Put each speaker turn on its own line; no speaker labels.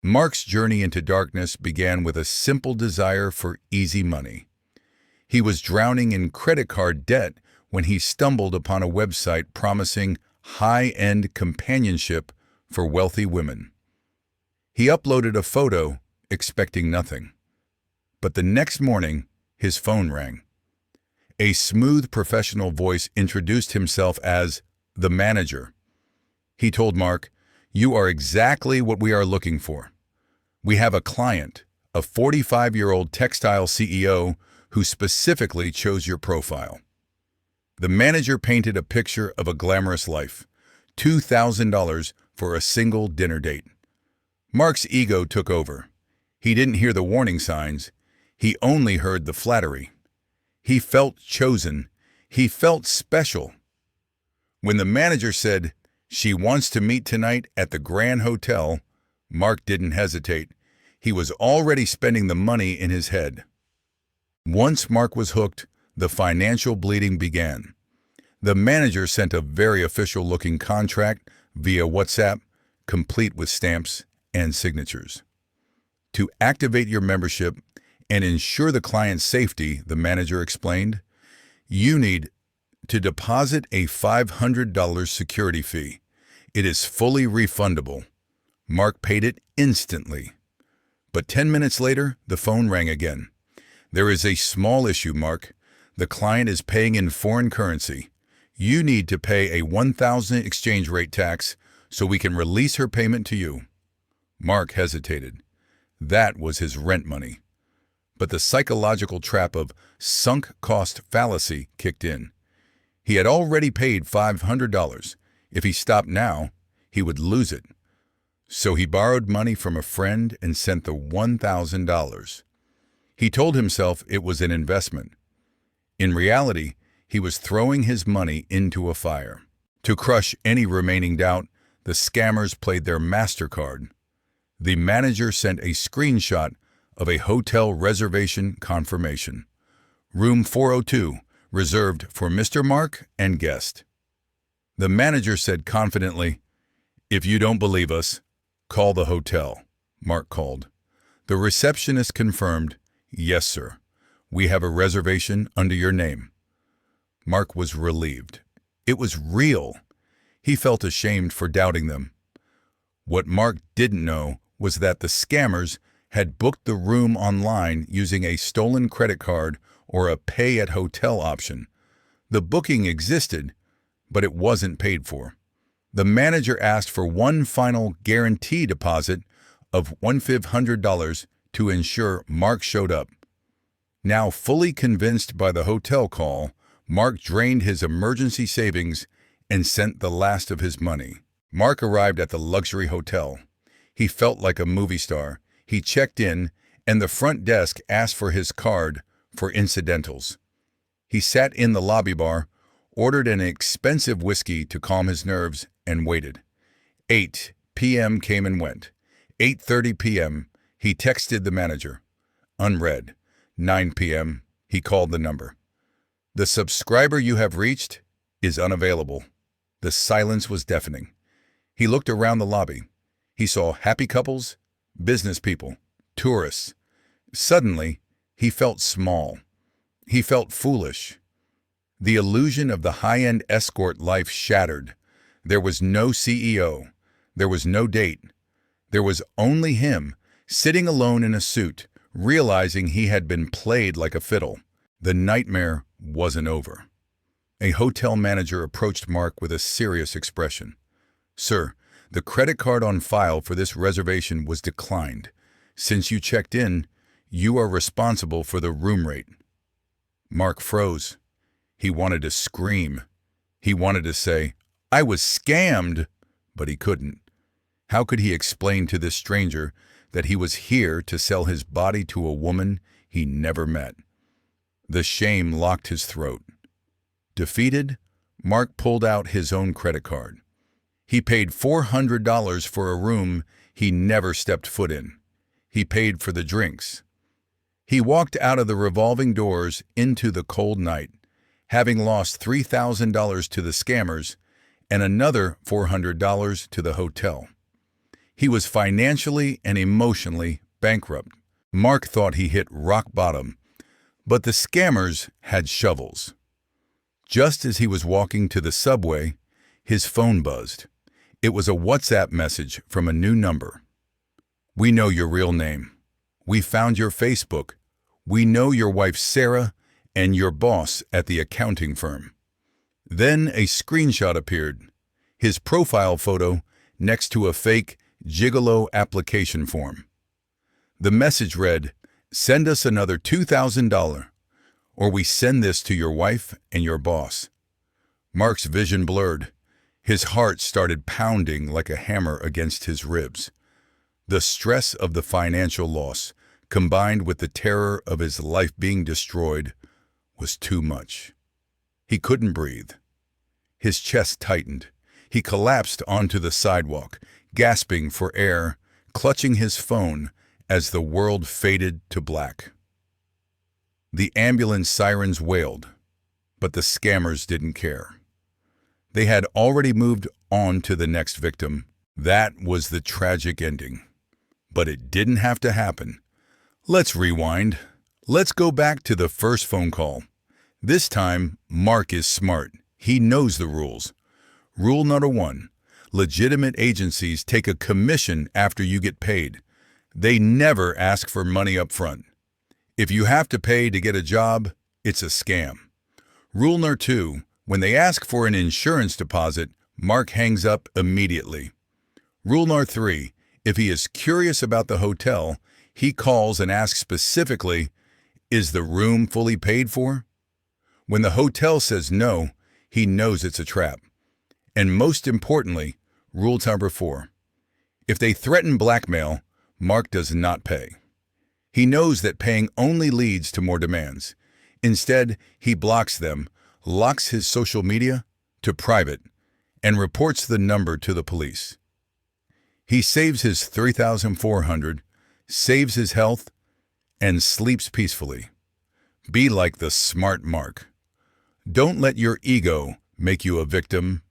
Mark's journey into darkness began with a simple desire for easy money. He was drowning in credit card debt when he stumbled upon a website promising high-end companionship for wealthy women. He uploaded a photo, expecting nothing. But the next morning, his phone rang. A smooth professional voice introduced himself as the manager. He told Mark, "You are exactly what we are looking for. We have a client, a 45-year-old textile CEO who specifically chose your profile." The manager painted a picture of a glamorous life, $2,000 for a single dinner date. Mark's ego took over. He didn't hear the warning signs. He only heard the flattery. He felt chosen. He felt special. When the manager said, "She wants to meet tonight at the Grand Hotel," Mark didn't hesitate. He was already spending the money in his head. Once Mark was hooked, the financial bleeding began. The manager sent a very official-looking contract via WhatsApp, complete with stamps and signatures. To activate your membership and ensure the client's safety, the manager explained, you need to deposit a $500 security fee. It is fully refundable. Mark paid it instantly. But 10 minutes later, the phone rang again. "There is a small issue, Mark. The client is paying in foreign currency. You need to pay a 1,000 exchange rate tax so we can release her payment to you." Mark hesitated. That was his rent money. But the psychological trap of sunk cost fallacy kicked in. He had already paid $500. If he stopped now, he would lose it. So he borrowed money from a friend and sent the $1,000. He told himself it was an investment. In reality, he was throwing his money into a fire. To crush any remaining doubt, the scammers played their MasterCard. The manager sent a screenshot of a hotel reservation confirmation. Room 402, reserved for Mr. Mark and guest. The manager said confidently, "If you don't believe us, call the hotel." Mark called. The receptionist confirmed, "Yes, sir. We have a reservation under your name." Mark was relieved. It was real. He felt ashamed for doubting them. What Mark didn't know was that the scammers had booked the room online using a stolen credit card or a pay-at-hotel option. The booking existed, but it wasn't paid for. The manager asked for one final guarantee deposit of $1,500 to ensure Mark showed up. Now fully convinced by the hotel call, Mark drained his emergency savings and sent the last of his money. Mark arrived at the luxury hotel. He felt like a movie star. He checked in, and the front desk asked for his card for incidentals. He sat in the lobby bar, ordered an expensive whiskey to calm his nerves, and waited. 8 p.m. came and went. 8:30 p.m., he texted the manager. Unread. 9 p.m., he called the number. "The subscriber you have reached is unavailable." The silence was deafening. He looked around the lobby. He saw happy couples, business people, tourists. Suddenly, he felt small. He felt foolish. The illusion of the high-end escort life shattered. There was no CEO. There was no date. There was only him, sitting alone in a suit, realizing he had been played like a fiddle. The nightmare wasn't over. A hotel manager approached Mark with a serious expression. "Sir, the credit card on file for this reservation was declined. Since you checked in, you are responsible for the room rate." Mark froze. He wanted to scream. He wanted to say, "I was scammed," but he couldn't. How could he explain to this stranger that he was here to sell his body to a woman he never met? The shame locked his throat. Defeated, Mark pulled out his own credit card. He paid $400 for a room he never stepped foot in. He paid for the drinks. He walked out of the revolving doors into the cold night, having lost $3,000 to the scammers and another $400 to the hotel. He was financially and emotionally bankrupt. Mark thought he hit rock bottom, but the scammers had shovels. Just as he was walking to the subway, his phone buzzed. It was a WhatsApp message from a new number. "We know your real name. We found your Facebook. We know your wife Sarah and your boss at the accounting firm." Then a screenshot appeared, his profile photo next to a fake Gigolo application form. The message read, "Send us another $2,000, or we send this to your wife and your boss." Mark's vision blurred. His heart started pounding like a hammer against his ribs. The stress of the financial loss, combined with the terror of his life being destroyed, was too much. He couldn't breathe. His chest tightened. He collapsed onto the sidewalk, gasping for air, clutching his phone as the world faded to black. The ambulance sirens wailed, but the scammers didn't care. They had already moved on to the next victim. That was the tragic ending. But it didn't have to happen. Let's rewind. Let's go back to the first phone call. This time, Mark is smart. He knows the rules. Rule number 1, legitimate agencies take a commission after you get paid. They never ask for money up front. If you have to pay to get a job, it's a scam. Rule number 2, when they ask for an insurance deposit, Mark hangs up immediately. Rule number 3, if he is curious about the hotel, he calls and asks specifically, "Is the room fully paid for?" When the hotel says no, he knows it's a trap. And most importantly, rule number 4, if they threaten blackmail, Mark does not pay. He knows that paying only leads to more demands. Instead, he blocks them, locks his social media to private, and reports the number to the police. He saves his $3,400, saves his health, and sleeps peacefully. Be like the smart Mark. Don't let your ego make you a victim